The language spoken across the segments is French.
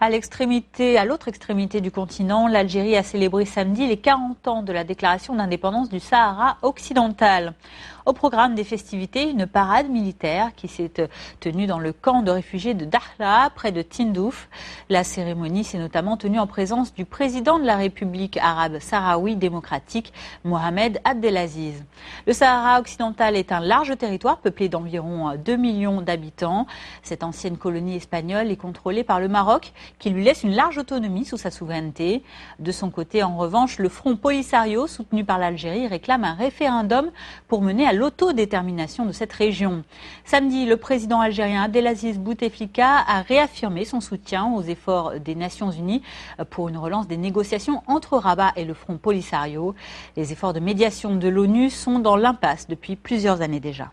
À l'autre extrémité du continent, l'Algérie a célébré samedi les 40 ans de la déclaration d'indépendance du Sahara occidental. Au programme des festivités, une parade militaire qui s'est tenue dans le camp de réfugiés de Dakhla, près de Tindouf. La cérémonie s'est notamment tenue en présence du président de la République arabe sahraoui démocratique, Mohamed Abdelaziz. Le Sahara occidental est un large territoire peuplé d'environ 2 millions d'habitants. Cette ancienne colonie espagnole est contrôlée par le Maroc, qui lui laisse une large autonomie sous sa souveraineté. De son côté, en revanche, le Front Polisario, soutenu par l'Algérie, réclame un référendum pour mener à l'autodétermination de cette région. Samedi, le président algérien Abdelaziz Bouteflika a réaffirmé son soutien aux efforts des Nations Unies pour une relance des négociations entre Rabat et le Front Polisario. Les efforts de médiation de l'ONU sont dans l'impasse depuis plusieurs années déjà.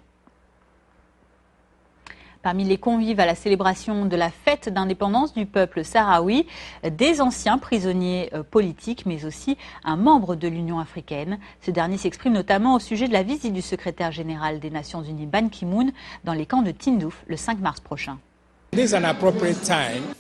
Parmi les convives à la célébration de la fête d'indépendance du peuple sahraoui, des anciens prisonniers politiques, mais aussi un membre de l'Union africaine. Ce dernier s'exprime notamment au sujet de la visite du secrétaire général des Nations Unies, Ban Ki-moon, dans les camps de Tindouf le 5 mars prochain.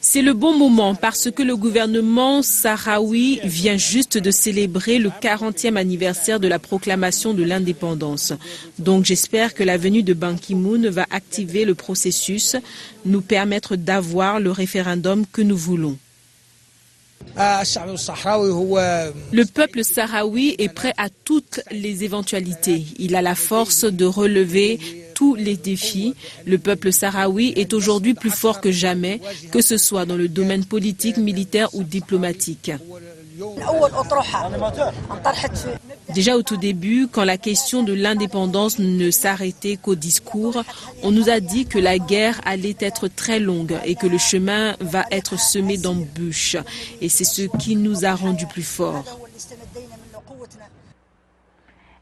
C'est le bon moment parce que le gouvernement sahraoui vient juste de célébrer le 40e anniversaire de la proclamation de l'indépendance. Donc j'espère que la venue de Ban Ki-moon va activer le processus, nous permettre d'avoir le référendum que nous voulons. Le peuple sahraoui est prêt à toutes les éventualités. Il a la force de relever tous les défis. Le peuple sahraoui est aujourd'hui plus fort que jamais, que ce soit dans le domaine politique, militaire ou diplomatique. Déjà au tout début, quand la question de l'indépendance ne s'arrêtait qu'au discours, on nous a dit que la guerre allait être très longue et que le chemin va être semé d'embûches. Et c'est ce qui nous a rendus plus forts.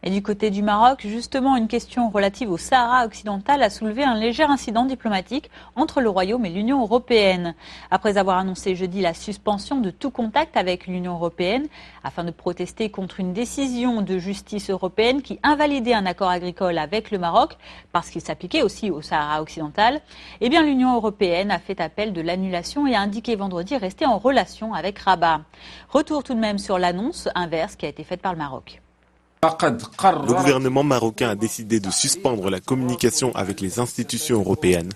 Et du côté du Maroc, justement, une question relative au Sahara occidental a soulevé un léger incident diplomatique entre le Royaume et l'Union européenne. Après avoir annoncé jeudi la suspension de tout contact avec l'Union européenne afin de protester contre une décision de justice européenne qui invalidait un accord agricole avec le Maroc parce qu'il s'appliquait aussi au Sahara occidental, eh bien l'Union européenne a fait appel de l'annulation et a indiqué vendredi rester en relation avec Rabat. Retour tout de même sur l'annonce inverse qui a été faite par le Maroc. Le gouvernement marocain a décidé de suspendre la communication avec les institutions européennes,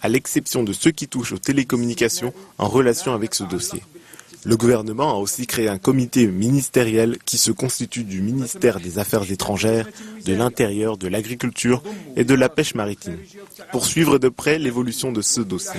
à l'exception de ceux qui touchent aux télécommunications en relation avec ce dossier. Le gouvernement a aussi créé un comité ministériel qui se constitue du ministère des Affaires étrangères, de l'Intérieur, de l'Agriculture et de la Pêche maritime, pour suivre de près l'évolution de ce dossier.